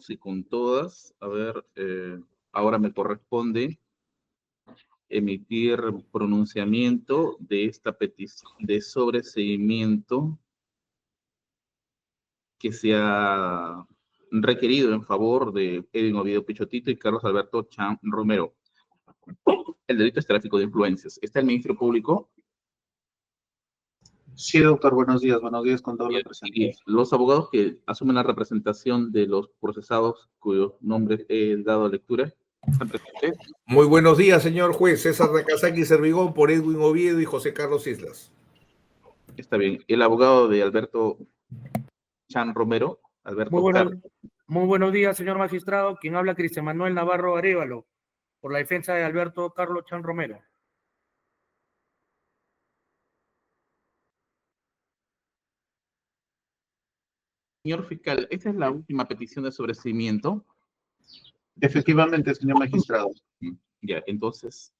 todos y con todas. A ver, ahora me corresponde emitir pronunciamiento de esta petición de sobreseimiento que se ha requerido en favor de Edwin Oviedo Pichotito y Carlos Alberto Chan Romero. El delito es tráfico de influencias. ¿Está el Ministerio Público? Sí, doctor, buenos días con todos los presentes. Los abogados que asumen la representación de los procesados cuyos nombres he dado lectura. Muy buenos días, señor juez. César Nakazaki Servigón por Edwin Oviedo y José Carlos Islas. Está bien. El abogado de Alberto Chan Romero. Muy buenos días, señor magistrado. Quien habla, Cristian Manuel Navarro Arévalo, por la defensa de Alberto Carlos Chan Romero. Señor fiscal, ¿esta es la última petición de sobreseimiento? Efectivamente, señor magistrado. Ya, entonces,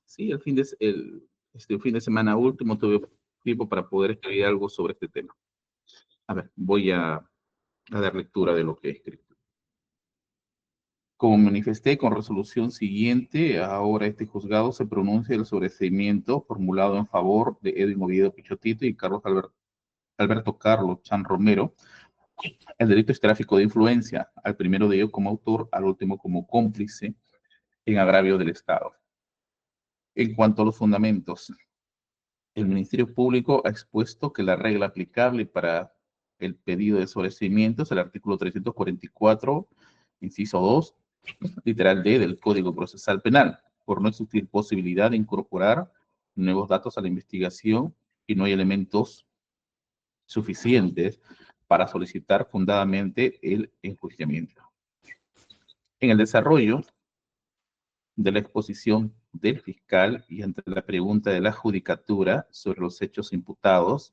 sí, el fin de semana último tuve tiempo para poder escribir algo sobre este tema. A ver, voy a dar lectura de lo que he escrito. Como manifesté con resolución siguiente, ahora este juzgado se pronuncia el sobreseimiento formulado en favor de Edwin Oviedo Pichotito y Carlos Alberto Carlos Chan Romero. El delito es tráfico de influencia, al primero de ellos como autor, al último como cómplice en agravio del Estado. En cuanto a los fundamentos, el Ministerio Público ha expuesto que la regla aplicable para el pedido de sobreseimiento es el artículo 344, inciso 2, literal D del Código Procesal Penal, por no existir posibilidad de incorporar nuevos datos a la investigación y no hay elementos suficientes para solicitar fundadamente el enjuiciamiento. En el desarrollo de la exposición del fiscal y ante la pregunta de la judicatura sobre los hechos imputados,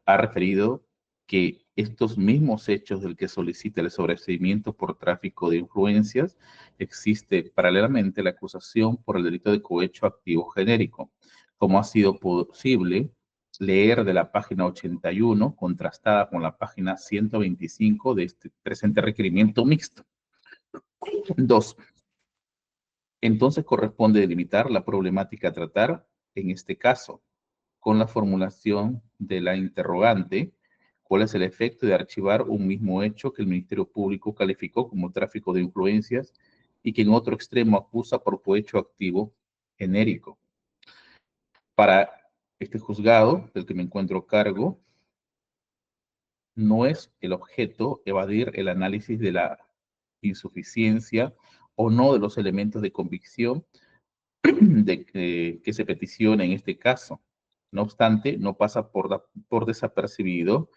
ha referido que estos mismos hechos del que solicita el sobreseimiento por tráfico de influencias, existe paralelamente la acusación por el delito de cohecho activo genérico, como ha sido posible leer de la página 81, contrastada con la página 125 de este presente requerimiento mixto. 2. Entonces corresponde delimitar la problemática a tratar en este caso, con la formulación de la interrogante, cuál es el efecto de archivar un mismo hecho que el Ministerio Público calificó como tráfico de influencias y que en otro extremo acusa por cohecho activo genérico. Para este juzgado, del que me encuentro a cargo, no es el objeto evadir el análisis de la insuficiencia o no de los elementos de convicción de que se peticiona en este caso. No obstante, no pasa por desapercibido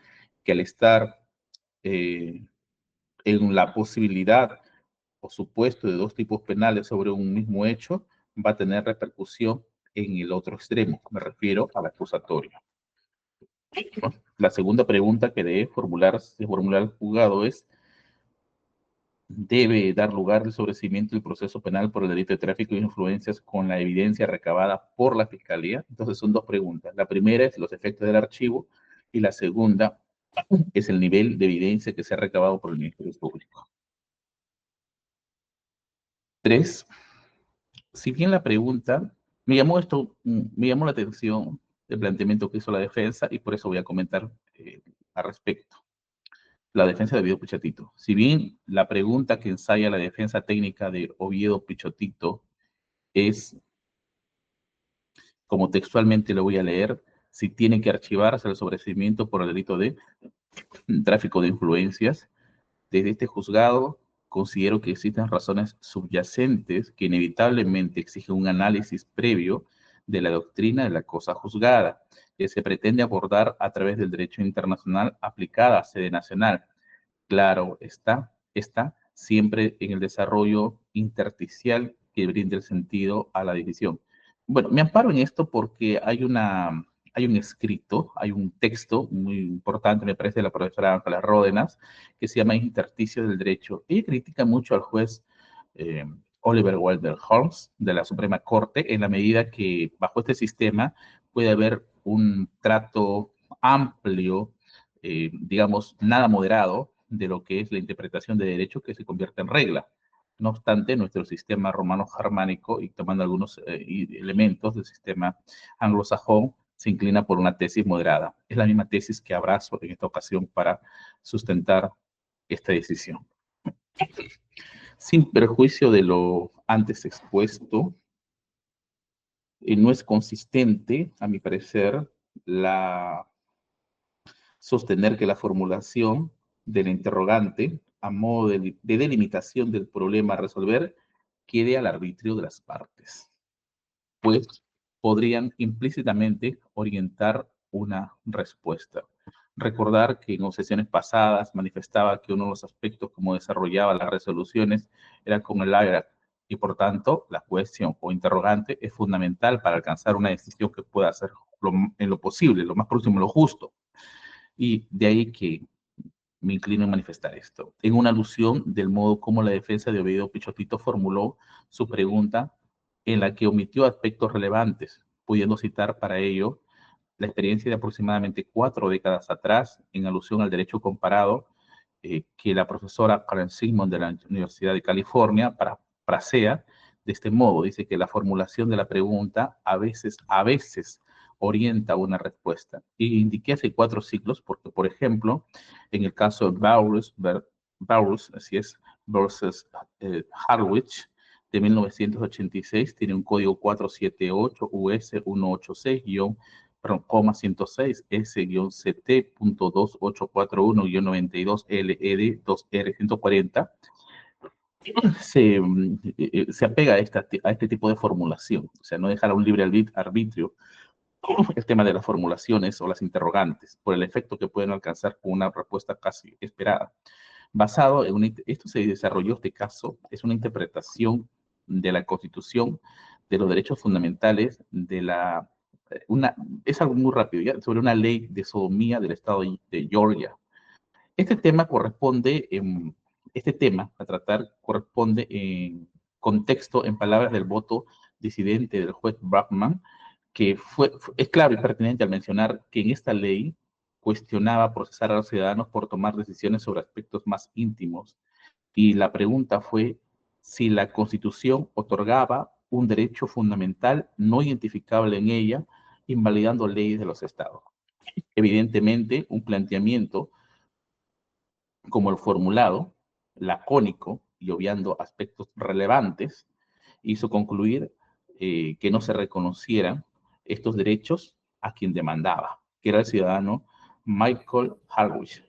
que al estar en la posibilidad o supuesto de dos tipos penales sobre un mismo hecho, va a tener repercusión en el otro extremo. Me refiero al acusatorio. La segunda pregunta que debe formular el juzgado es: ¿debe dar lugar el sobreseimiento del proceso penal por el delito de tráfico de influencias con la evidencia recabada por la Fiscalía? Entonces son dos preguntas. La primera es los efectos del archivo y la segunda es el nivel de evidencia que se ha recabado por el Ministerio Público. 3. Si bien la pregunta, me llamó la atención el planteamiento que hizo la defensa y por eso voy a comentar al respecto. La defensa de Oviedo Pichotito. Si bien la pregunta que ensaya la defensa técnica de Oviedo Pichotito es, como textualmente lo voy a leer, si tiene que archivarse el sobreseimiento por el delito de tráfico de influencias, desde este juzgado considero que existen razones subyacentes que inevitablemente exigen un análisis previo de la doctrina de la cosa juzgada, que se pretende abordar a través del derecho internacional aplicada a sede nacional. Claro está siempre en el desarrollo intersticial que brinda el sentido a la decisión. Bueno, me amparo en esto porque hay un escrito, hay un texto muy importante, me parece, de la profesora Ángela Ródenas, que se llama Intersticios del Derecho. Ella critica mucho al juez Oliver Wendell Holmes de la Suprema Corte, en la medida que bajo este sistema puede haber un trato amplio, digamos, nada moderado, de lo que es la interpretación de derecho que se convierte en regla. No obstante, nuestro sistema romano-germánico, y tomando algunos elementos del sistema anglosajón, se inclina por una tesis moderada. Es la misma tesis que abrazo en esta ocasión para sustentar esta decisión. Sin perjuicio de lo antes expuesto, no es consistente, a mi parecer, sostener que la formulación del interrogante a modo de delimitación del problema a resolver quede al arbitrio de las partes, pues podrían implícitamente orientar una respuesta. Recordar que en sesiones pasadas manifestaba que uno de los aspectos como desarrollaba las resoluciones era con el IRAC, y por tanto la cuestión o interrogante es fundamental para alcanzar una decisión que pueda ser en lo posible, lo más próximo, lo justo. Y de ahí que me inclino en manifestar esto, en una alusión del modo como la defensa de Oviedo Pichotito formuló su pregunta, en la que omitió aspectos relevantes, pudiendo citar para ello la experiencia de aproximadamente 4 décadas atrás, en alusión al derecho comparado, que la profesora Karen Sigmund de la Universidad de California frasea de este modo. Dice que la formulación de la pregunta a veces orienta una respuesta. Y indiqué hace 4 siglos porque, por ejemplo, en el caso de Bowles, así es, versus Harwich, de 1986, tiene un código 478 US 186-106 S-CT.2841-92 LED 2R140, se apega a este tipo de formulación, o sea, no dejar a un libre arbitrio el tema de las formulaciones o las interrogantes, por el efecto que pueden alcanzar con una respuesta casi esperada. Basado en esto se desarrolló, este caso, es una interpretación de la Constitución, de los derechos fundamentales, es algo muy rápido, ¿ya? Sobre una ley de sodomía del estado de Georgia. Este tema a tratar corresponde en contexto, en palabras del voto disidente del juez Brackman, que es claro y pertinente al mencionar que en esta ley cuestionaba procesar a los ciudadanos por tomar decisiones sobre aspectos más íntimos. Y la pregunta fue si la Constitución otorgaba un derecho fundamental no identificable en ella, invalidando leyes de los estados. Evidentemente, un planteamiento como el formulado, lacónico y obviando aspectos relevantes, hizo concluir que no se reconocieran estos derechos a quien demandaba, que era el ciudadano Michael Harwich.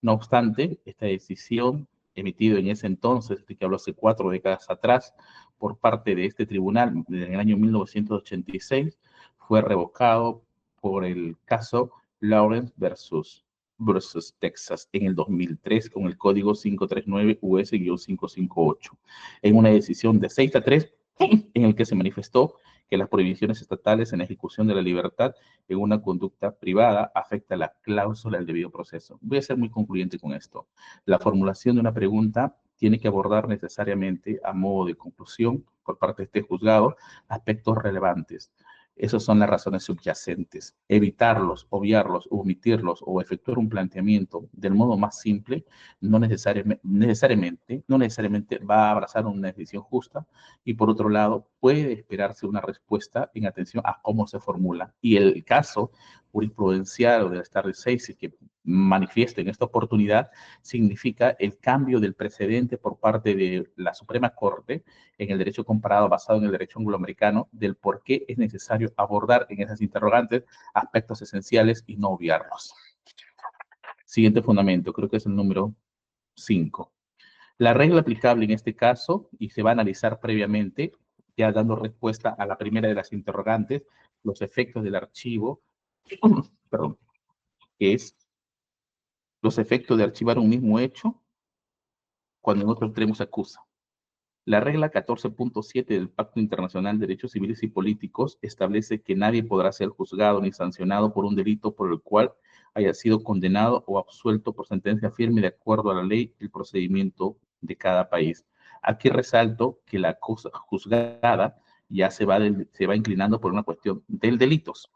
No obstante, esta decisión emitida en ese entonces, de que habló hace 4 décadas atrás, por parte de este tribunal en el año 1986, fue revocado por el caso Lawrence versus Texas en el 2003 con el código 539 US-558, en una decisión de 6-3 en el que se manifestó que las prohibiciones estatales en la ejecución de la libertad en una conducta privada afecta la cláusula del debido proceso. Voy a ser muy concluyente con esto. La formulación de una pregunta tiene que abordar necesariamente a modo de conclusión por parte de este juzgado aspectos relevantes. Esas son las razones subyacentes. Evitarlos, obviarlos, omitirlos o efectuar un planteamiento del modo más simple no necesariamente va a abrazar una decisión justa, y por otro lado puede esperarse una respuesta en atención a cómo se formula. Y el caso jurisprudencial de la Stare Decisis que manifiesta en esta oportunidad significa el cambio del precedente por parte de la Suprema Corte en el derecho comparado basado en el derecho angloamericano del por qué es necesario abordar en esas interrogantes aspectos esenciales y no obviarlos. Siguiente fundamento, creo que es el número 5. La regla aplicable en este caso, y se va a analizar previamente, ya dando respuesta a la primera de las interrogantes, los efectos del archivo, perdón, que es los efectos de archivar un mismo hecho cuando en otro extremo se acusa. La regla 14.7 del Pacto Internacional de Derechos Civiles y Políticos establece que nadie podrá ser juzgado ni sancionado por un delito por el cual haya sido condenado o absuelto por sentencia firme de acuerdo a la ley y el procedimiento de cada país. Aquí resalto que la cosa juzgada ya se va inclinando por una cuestión de delitos.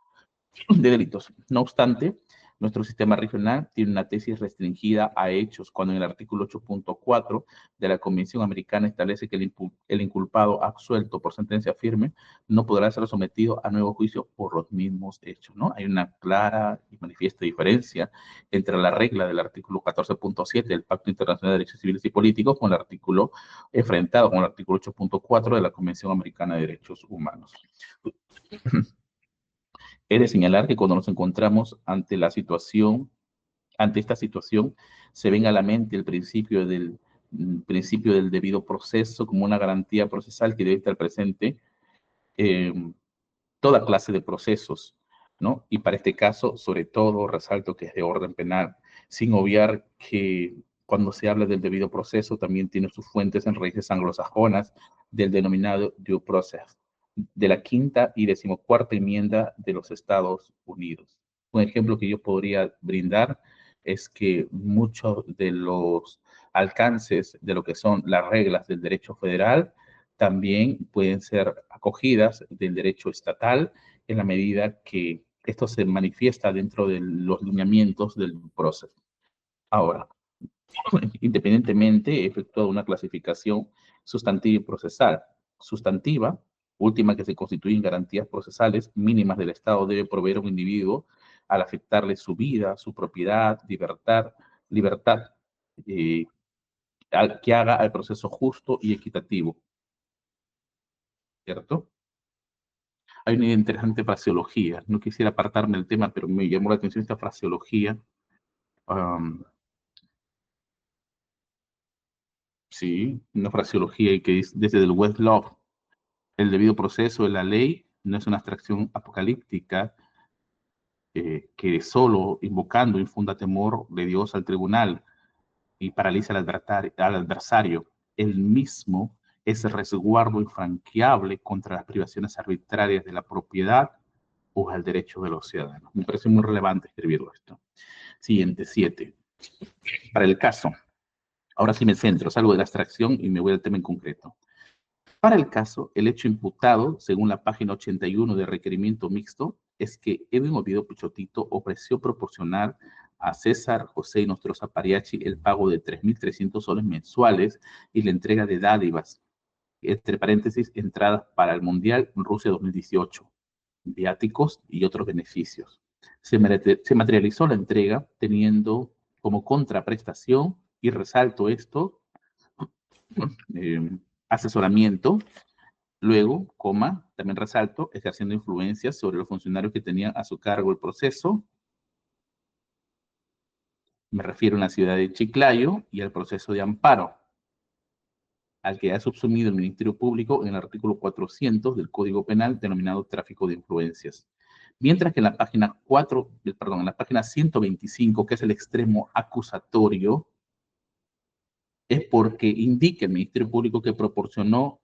No obstante, Nuestro sistema regional tiene una tesis restringida a hechos, cuando en el artículo 8.4 de la Convención Americana establece que el inculpado absuelto por sentencia firme no podrá ser sometido a nuevo juicio por los mismos hechos, ¿no? Hay una clara y manifiesta diferencia entre la regla del artículo 14.7 del Pacto Internacional de Derechos Civiles y Políticos con el artículo enfrentado con el artículo 8.4 de la Convención Americana de Derechos Humanos. He de señalar que cuando nos encontramos ante esta situación, se venga a la mente el principio del debido proceso como una garantía procesal que debe estar presente en toda clase de procesos, ¿no? Y para este caso, sobre todo, resalto que es de orden penal, sin obviar que cuando se habla del debido proceso también tiene sus fuentes en raíces anglosajonas del denominado due process, de la quinta y decimocuarta enmienda de los Estados Unidos. Un ejemplo que yo podría brindar es que muchos de los alcances de lo que son las reglas del derecho federal también pueden ser acogidas del derecho estatal en la medida que esto se manifiesta dentro de los lineamientos del proceso. Ahora, independientemente, he efectuado una clasificación sustantiva y procesal. Sustantiva, última que se constituye en garantías procesales mínimas del Estado, debe proveer a un individuo al afectarle su vida, su propiedad, libertad que haga el proceso justo y equitativo, ¿cierto? Hay una interesante fraseología. No quisiera apartarme del tema, pero me llamó la atención esta fraseología. Sí, una fraseología que dice desde el Westlaw, el debido proceso de la ley no es una abstracción apocalíptica que solo invocando infunda temor de Dios al tribunal y paraliza al adversario. El mismo es el resguardo infranqueable contra las privaciones arbitrarias de la propiedad o al derecho de los ciudadanos. Me parece muy relevante escribirlo esto. Siguiente, 7. Para el caso, ahora sí me centro, salgo de la abstracción y me voy al tema en concreto. Para el caso, el hecho imputado, según la página 81 del requerimiento mixto, es que Edwin Oviedo Pichotito ofreció proporcionar a César José y Nostroza Pariachi el pago de 3.300 soles mensuales y la entrega de dádivas, entre paréntesis, entradas para el Mundial Rusia 2018, viáticos y otros beneficios. Se materializó la entrega teniendo como contraprestación, y resalto esto, asesoramiento. Luego, también resalto, ejerciendo influencias sobre los funcionarios que tenían a su cargo el proceso. Me refiero a la ciudad de Chiclayo y al proceso de amparo, al que ha subsumido el Ministerio Público en el artículo 400 del Código Penal denominado tráfico de influencias. Mientras que en la página 125, que es el extremo acusatorio, es porque indica el Ministerio Público que proporcionó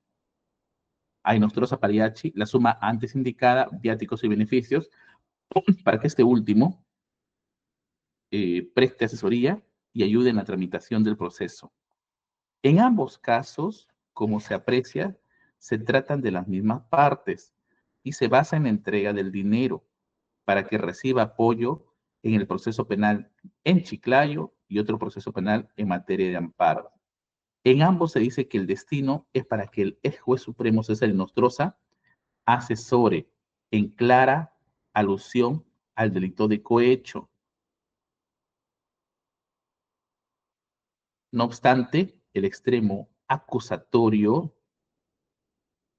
a Nostroza Pariachi la suma antes indicada, viáticos y beneficios, para que este último preste asesoría y ayude en la tramitación del proceso. En ambos casos, como se aprecia, se tratan de las mismas partes y se basa en la entrega del dinero para que reciba apoyo en el proceso penal en Chiclayo y otro proceso penal en materia de amparo. En ambos se dice que el destino es para que el ex juez supremo César Nostroza asesore en clara alusión al delito de cohecho. No obstante, el extremo acusatorio,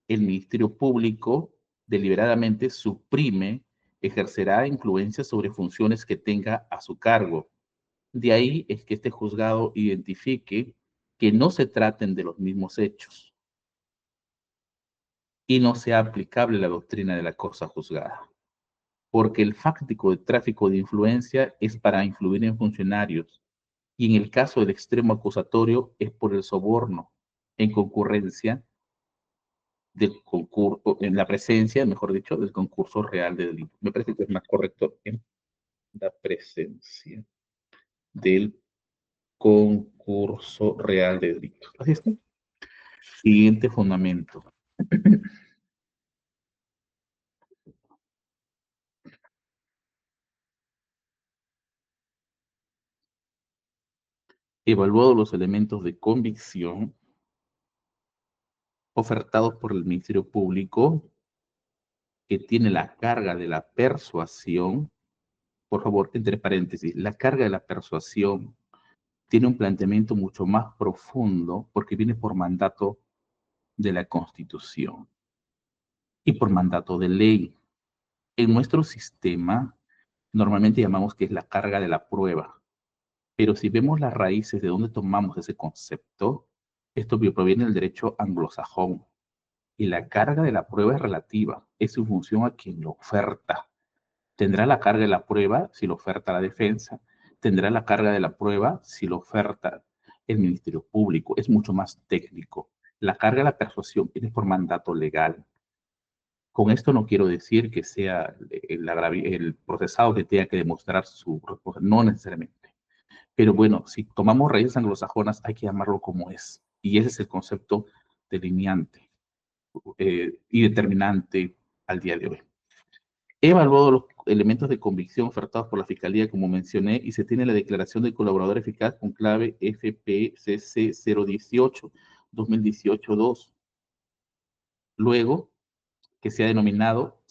el Ministerio Público deliberadamente suprime, ejercerá influencia sobre funciones que tenga a su cargo. De ahí es que este juzgado identifique que no se traten de los mismos hechos y no sea aplicable la doctrina de la cosa juzgada, porque el fáctico de tráfico de influencia es para influir en funcionarios y en el caso del extremo acusatorio es por el soborno en concurrencia del concurso, en la presencia, mejor dicho, del concurso real de delito. Me parece que es más correcto en la presencia del concurso real de delito. Así está. Siguiente fundamento. evaluado los elementos de convicción ofertados por el Ministerio Público, que tiene la carga de la persuasión, por favor, entre paréntesis, la carga de la persuasión tiene un planteamiento mucho más profundo porque viene por mandato de la Constitución y por mandato de ley. En nuestro sistema, normalmente llamamos que es la carga de la prueba, pero si vemos las raíces de dónde tomamos ese concepto, esto proviene del derecho anglosajón. Y la carga de la prueba es relativa, es en función a quien lo oferta. Tendrá la carga de la prueba si lo oferta la defensa, tendrá la carga de la prueba si lo oferta el Ministerio Público. Es mucho más técnico. La carga de la persuasión es por mandato legal. Con esto no quiero decir que sea el procesado que tenga que demostrar su responsabilidad, no necesariamente. Pero bueno, si tomamos raíces anglosajonas, hay que llamarlo como es. Y ese es el concepto delineante y determinante al día de hoy. He evaluado los elementos de convicción ofertados por la Fiscalía, como mencioné, y se tiene la declaración de colaborador eficaz con clave FPCC 018 2018-2. Luego, que se ha denominado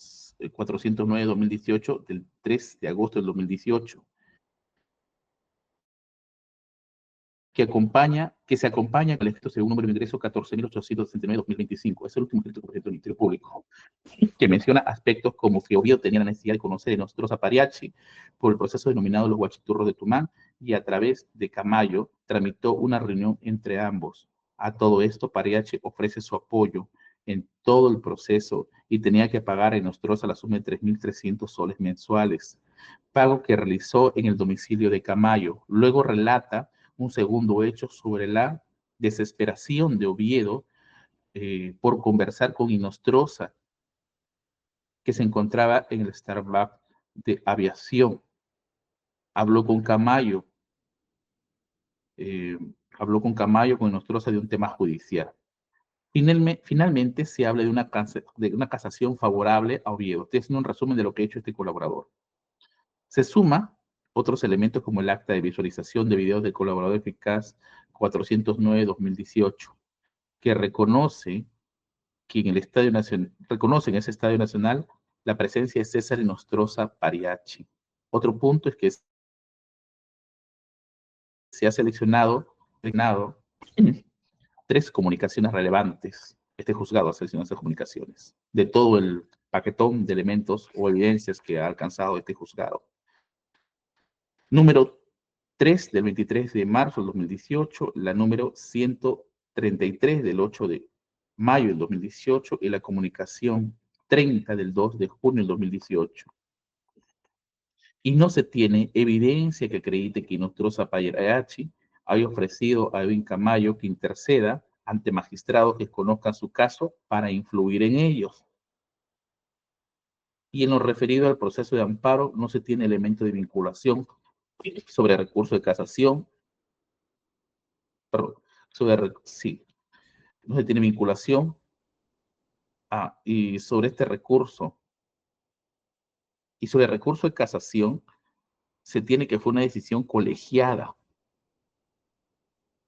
409-2018 del 3 de agosto del 2018, que se acompaña con el escrito según número de ingreso 14.869-2025. Es el último escrito del Ministerio Público, que menciona aspectos como que Oviedo tenía la necesidad de conocer en Nostroza Pariachi por el proceso denominado los Guachiturros de Tumán, y a través de Camayo tramitó una reunión entre ambos. A todo esto, Pariachi ofrece su apoyo en todo el proceso y tenía que pagar en Nostroza la suma de 3.300 soles mensuales, pago que realizó en el domicilio de Camayo. Luego relata un segundo hecho sobre la desesperación de Oviedo por conversar con Inostroza, que se encontraba en el Starbucks de aviación. Habló con Camayo, con Inostroza de un tema judicial. Finalmente se habla de una casación favorable a Oviedo. Estoy haciendo un resumen de lo que ha hecho este colaborador. Se suma otros elementos como el acta de visualización de videos del colaborador eficaz 409-2018, que reconoce que en ese Estadio Nacional la presencia de César Inostroza Pariachi. Otro punto es que se ha seleccionado 3 comunicaciones relevantes. Este juzgado ha seleccionado esas comunicaciones de todo el paquetón de elementos o evidencias que ha alcanzado este juzgado. Número 3 del 23 de marzo del 2018, la número 133 del 8 de mayo del 2018 y la comunicación 30 del 2 de junio del 2018. Y no se tiene evidencia que acredite que Inostroza Pariachi haya ofrecido a Edwin Camayo que interceda ante magistrados que conozcan su caso para influir en ellos. Y en lo referido al proceso de amparo, no se tiene elemento de vinculación sobre recurso de casación, perdón, sí, no se tiene vinculación. Y sobre este recurso, y sobre el recurso de casación, se tiene que fue una decisión colegiada,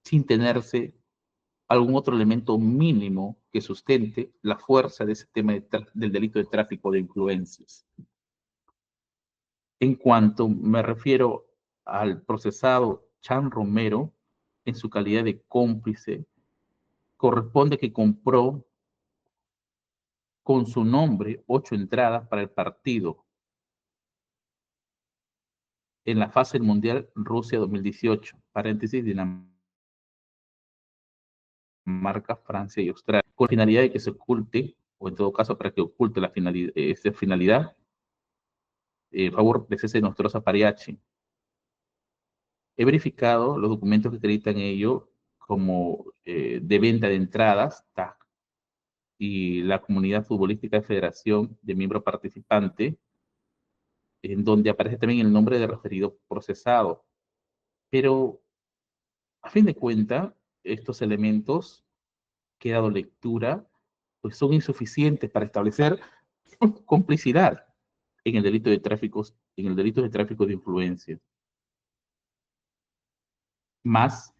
sin tenerse algún otro elemento mínimo que sustente la fuerza de ese tema del delito de tráfico de influencias. En cuanto me refiero al procesado Chan Romero, en su calidad de cómplice, corresponde que compró con su nombre 8 entradas para el partido en la fase del Mundial Rusia 2018, paréntesis, Dinamarca, Francia y Australia, con la finalidad de que se oculte, o en todo caso para que oculte la finalidad, favor de César Nostroza Pariachi. He verificado los documentos que acreditan ello como de venta de entradas, TAC, y la Comunidad Futbolística de Federación de Miembro Participante, en donde aparece también el nombre de referido procesado. Pero, a fin de cuentas, estos elementos que he dado lectura, pues son insuficientes para establecer complicidad en el delito de tráfico de influencia. Más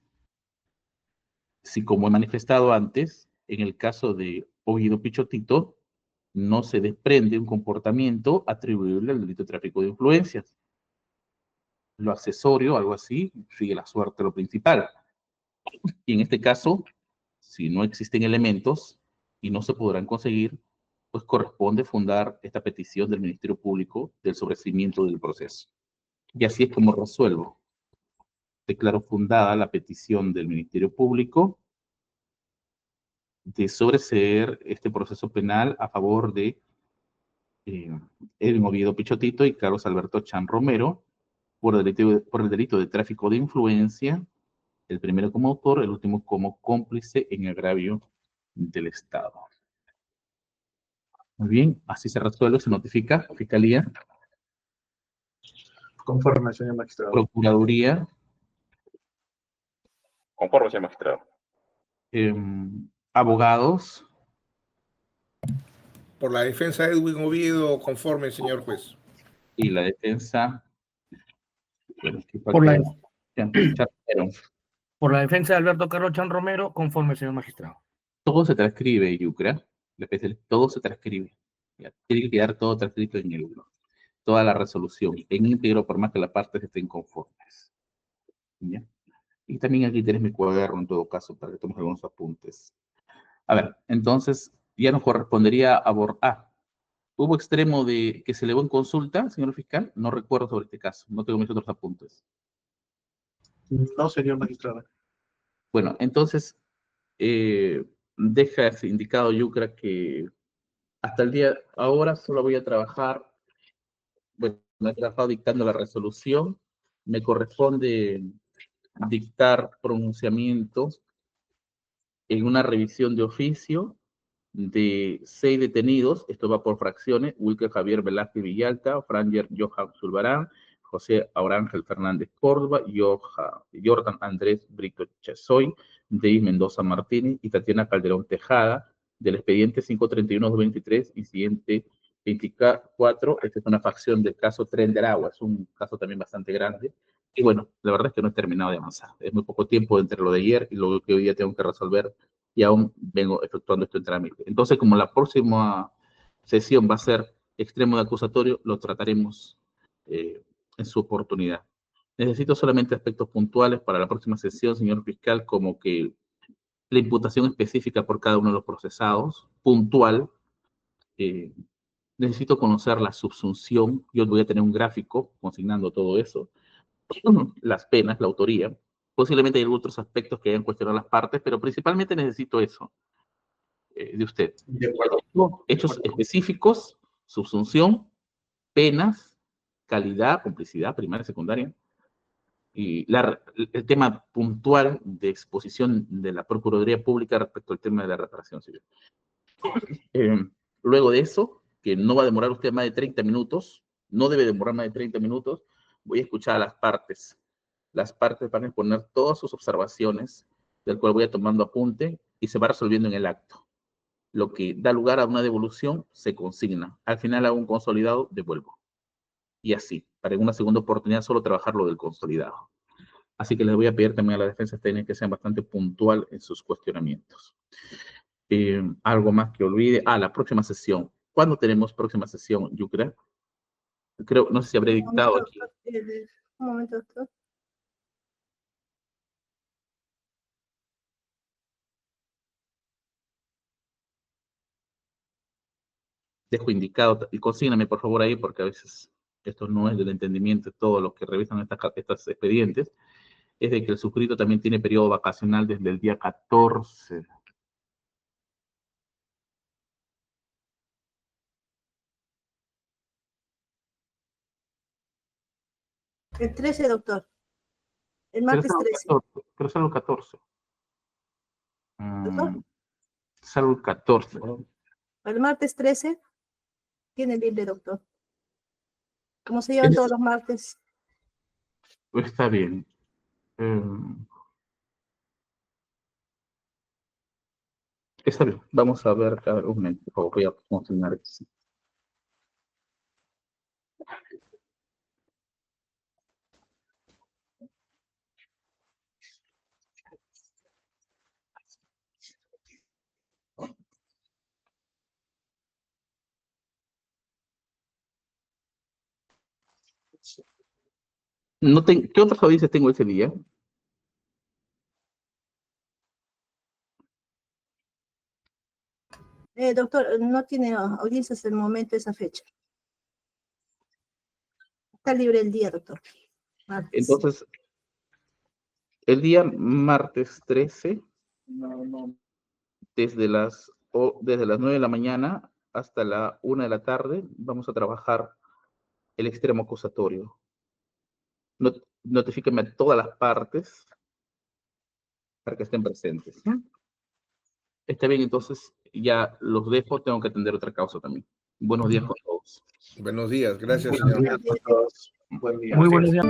si, como he manifestado antes, en el caso de Oviedo Pichotito, no se desprende un comportamiento atribuible al delito de tráfico de influencias. Lo accesorio, algo así, sigue la suerte lo principal. Y en este caso, si no existen elementos y no se podrán conseguir, pues corresponde fundar esta petición del Ministerio Público del sobreseimiento del proceso. Y así es como resuelvo. Declaro fundada la petición del Ministerio Público de sobreseer este proceso penal a favor de Edwin Oviedo Pichotito y Carlos Alberto Chan Romero por el delito de tráfico de influencia, el primero como autor, el último como cómplice en agravio del Estado. Muy bien, así se resuelve, se notifica, Fiscalía, Conforme, señor magistrado. Procuraduría, Conforme, señor magistrado. abogados, Por la defensa de Edwin Oviedo, conforme, señor juez. y la defensa. Bueno, Por la defensa de Alberto Carlos Chan Romero, conforme, señor magistrado. todo se transcribe, Yucra. Todo se transcribe. Ya, tiene que quedar todo transcrito en toda la resolución, en íntegro, por más que las partes estén conformes. ¿Ya? Y también aquí tienes mi cuaderno, en todo caso, para que tomes algunos apuntes. A ver, entonces, ya nos correspondería abordar. ¿Hubo extremo de que se elevó en consulta, señor fiscal? No recuerdo sobre este caso, no tengo mis otros apuntes. No, señor magistrado. Bueno, entonces, deja ese indicado, Yucra, que hasta el día ahora solo voy a trabajar, bueno, me he trabajado dictando la resolución, me corresponde dictar pronunciamientos en una revisión de oficio de 6 detenidos, esto va por fracciones: Wilker Javier Velázquez Villalta, Franger Johan Zulbarán, José Aurángel Fernández Córdoba, Jordan Andrés Brito Chesoy, Deis Mendoza Martínez y Tatiana Calderón Tejada, del expediente 531-23, incidente 24. Esta es una facción del caso Tren del Agua, es un caso también bastante grande. Y bueno, la verdad es que no he terminado de avanzar. Es muy poco tiempo entre lo de ayer y lo que hoy día tengo que resolver, y aún vengo efectuando esto en trámite. Entonces, como la próxima sesión va a ser extremo de acusatorio, lo trataremos en su oportunidad. Necesito solamente aspectos puntuales para la próxima sesión, señor fiscal, como que la imputación específica por cada uno de los procesados, puntual. Necesito conocer la subsunción. Yo voy a tener un gráfico consignando todo eso, las penas, la autoría. Posiblemente hay otros aspectos que hayan cuestionado las partes, pero principalmente necesito eso de usted. De acuerdo. Hechos específicos, subsunción, penas, calidad, complicidad, primaria, secundaria, y el tema puntual de exposición de la Procuraduría Pública respecto al tema de la reparación civil. Eh, Luego de eso, que no va a demorar usted más de 30 minutos, no debe demorar más de 30 minutos, voy a escuchar a las partes. Las partes van a exponer todas sus observaciones, del cual voy a tomando apunte y se va resolviendo en el acto. Lo que da lugar a una devolución se consigna. Al final hago un consolidado, devuelvo. Y así, para en una segunda oportunidad solo trabajar lo del consolidado. Así que les voy a pedir también a la defensa técnica que sean bastante puntual en sus cuestionamientos. Algo más que olvide. La próxima sesión. ¿Cuándo tenemos próxima sesión, Yucra? Creo, no sé si habré dictado aquí. Un momento, doctor. Dejo indicado, y consígname por favor ahí, porque a veces esto no es del entendimiento de todos los que revisan estos expedientes, es de que el suscrito también tiene periodo vacacional desde el día 14. El 13, doctor. El martes 13. Pero sale el 14. ¿Doctor? Sale el 14. El martes 13 tiene libre, doctor. ¿Cómo se llevan todos los martes? Está bien. Está bien. Vamos a ver, a ver, un momento, por favor, voy a consignar aquí. ¿Qué otras audiencias tengo ese día? Doctor, no tiene audiencias en el momento esa fecha. Está libre el día, doctor. Martes. Entonces, el día martes 13, desde las 9 de la mañana hasta la 1 de la tarde, vamos a trabajar el extremo acusatorio. Notifíquenme a todas las partes para que estén presentes. Está bien, entonces ya los dejo, tengo que atender otra causa también. Buenos días con todos. Buenos días, gracias, Buenos señor. días a todos. Buen día. Muy buenos días.